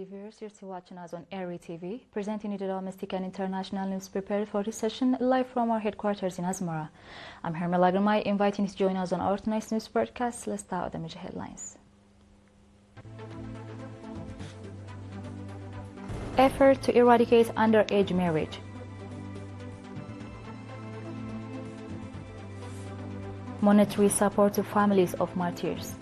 viewers, you're still watching us on ERi-TV, presenting you the domestic and international news prepared for this session live from our headquarters in Asmara. I'm Hermel Agramay, inviting you to join us on our tonight's news broadcast. Let's start with the major headlines. Effort to eradicate underage marriage. Monetary support to families of martyrs.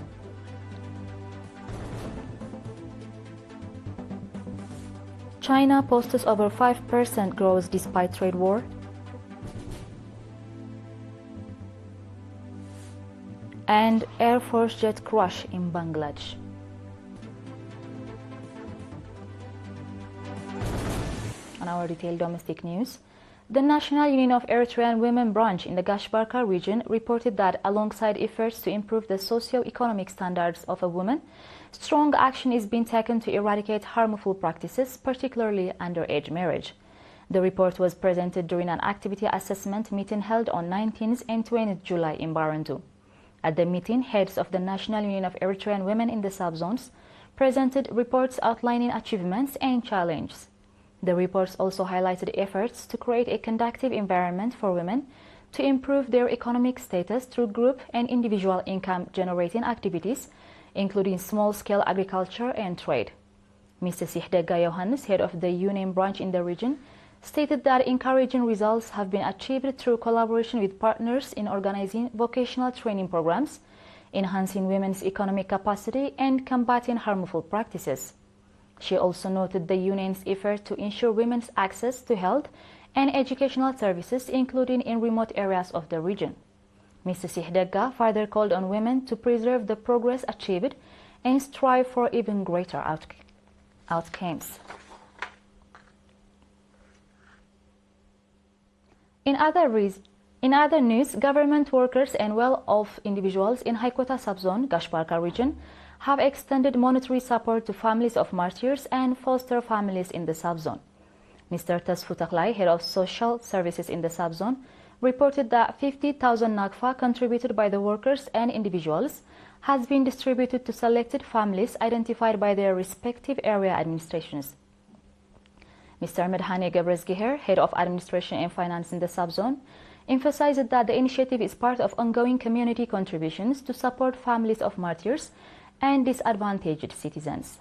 China posts over 5% growth despite trade war. And Air Force jet crash in Bangladesh. On our detailed domestic news, the National Union of Eritrean Women branch in the Gashbarka region reported that alongside efforts to improve the socio-economic standards of a woman, strong action is being taken to eradicate harmful practices, particularly underage marriage. The report was presented during an activity assessment meeting held on 19th and 20th July in Barandu. At the meeting, heads of the National Union of Eritrean Women in the subzones presented reports outlining achievements and challenges. The reports also highlighted efforts to create a conducive environment for women to improve their economic status through group and individual income-generating activities, including small-scale agriculture and trade. Mr. Sihdega Johannes, head of the Union branch in the region, stated that encouraging results have been achieved through collaboration with partners in organizing vocational training programs, enhancing women's economic capacity, and combating harmful practices. She also noted the union's effort to ensure women's access to health and educational services, including in remote areas of the region. Mr. Sihdega further called on women to preserve the progress achieved and strive for even greater outcomes. In other news, government workers and well-off individuals in Haikota subzone, Gashbarka region, have extended monetary support to families of martyrs and foster families in the subzone. Mr. Tasfutaklai, head of social services in the subzone, reported that 50,000 nakfa contributed by the workers and individuals has been distributed to selected families identified by their respective area administrations. Mr. Medhane Gebrezgiher, head of administration and finance in the subzone, emphasized that the initiative is part of ongoing community contributions to support families of martyrs and disadvantaged citizens.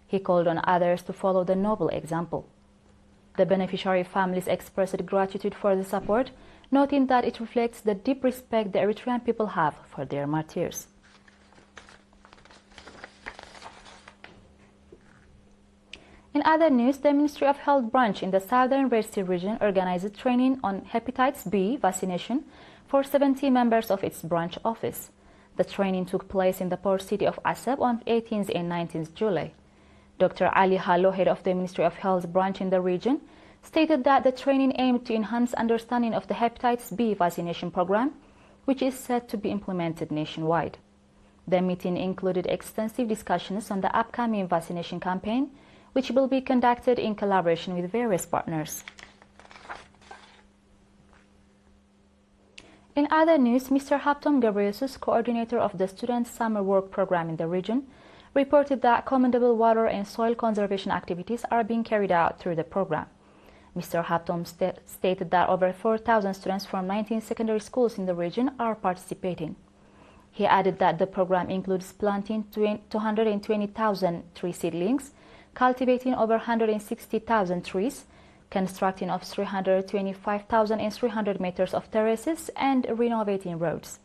He called on others to follow the noble example. The beneficiary families expressed gratitude for the support, noting that it reflects the deep respect the Eritrean people have for their martyrs. In other news, the Ministry of Health branch in the Southern Red Sea region organized training on Hepatitis B vaccination for 70 members of its branch office. The training took place in the port city of Asab on 18th and 19th July. Dr. Ali Halo, head of the Ministry of Health branch in the region, stated that the training aimed to enhance understanding of the Hepatitis B vaccination program, which is set to be implemented nationwide. The meeting included extensive discussions on the upcoming vaccination campaign, which will be conducted in collaboration with various partners. In other news, Mr. Haptom Gabriesus, coordinator of the Student Summer Work Program in the region, reported that commendable water and soil conservation activities are being carried out through the program. Mr. Haptom stated that over 4,000 students from 19 secondary schools in the region are participating. He added that the program includes planting 220,000 tree seedlings, cultivating over 160,000 trees, constructing of 325,300 meters of terraces, and renovating roads.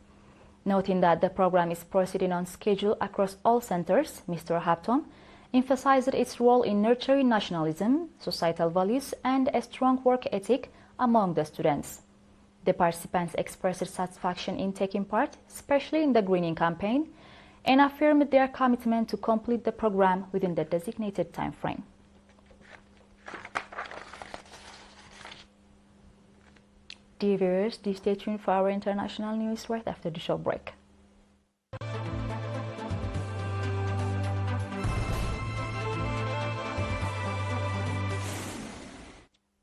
Noting that the program is proceeding on schedule across all centers, Mr. Haptom emphasized its role in nurturing nationalism, societal values, and a strong work ethic among the students. The participants expressed satisfaction in taking part, especially in the greening campaign, and affirmed their commitment to complete the program within the designated time frame. Dear viewers, do stay tuned for our international news right after the short break.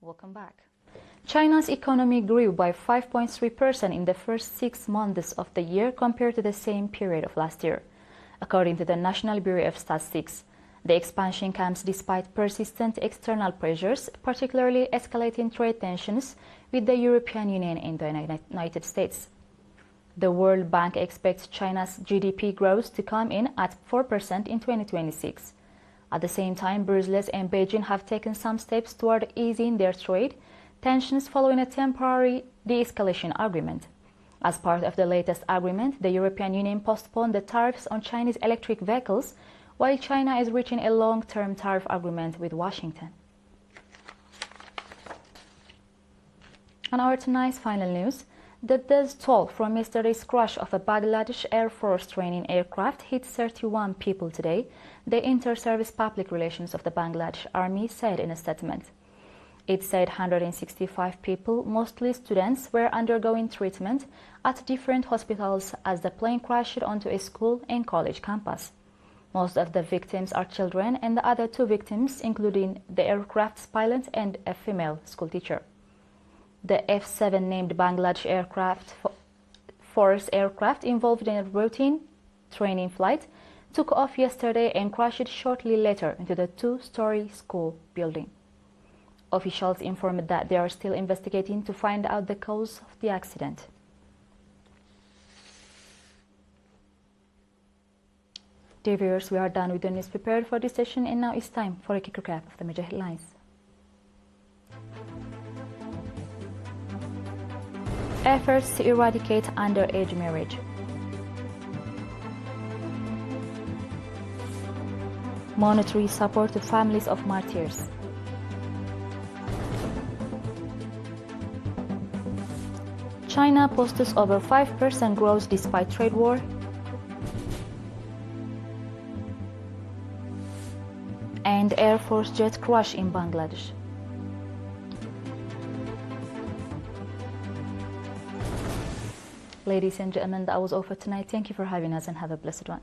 Welcome back. China's economy grew by 5.3% in the first 6 months of the year compared to the same period of last year. According to the National Bureau of Statistics, The expansion comes despite persistent external pressures, particularly escalating trade tensions with the European Union and the United States. The World Bank expects China's GDP growth to come in at 4% in 2026. At the same time, Brussels and Beijing have taken some steps toward easing their trade tensions following a temporary de-escalation agreement. As part of the latest agreement, the European Union postponed the tariffs on Chinese electric vehicles, while China is reaching a long-term tariff agreement with Washington. On our tonight's final news, the death toll from yesterday's crash of a Bangladesh Air Force training aircraft hit 31 people today, the Inter-Service Public Relations of the Bangladesh Army said in a statement. It said 165 people, mostly students, were undergoing treatment at different hospitals as the plane crashed onto a school and college campus. Most of the victims are children, and the other two victims, including the aircraft's pilot and a female schoolteacher. The F-7 named Bangladesh Aircraft Force aircraft involved in a routine training flight took off yesterday and crashed shortly later into the two-story school building. Officials informed that they are still investigating to find out the cause of the accident. Dear viewers, we are done with the news prepared for this session, and now it's time for a quick recap of the major headlines. Efforts to eradicate underage marriage. Monetary support to families of martyrs. China posts over 5% growth despite trade war. And Air Force jet crash in Bangladesh. Ladies and gentlemen, that was all for tonight. Thank you for having us and have a blessed one.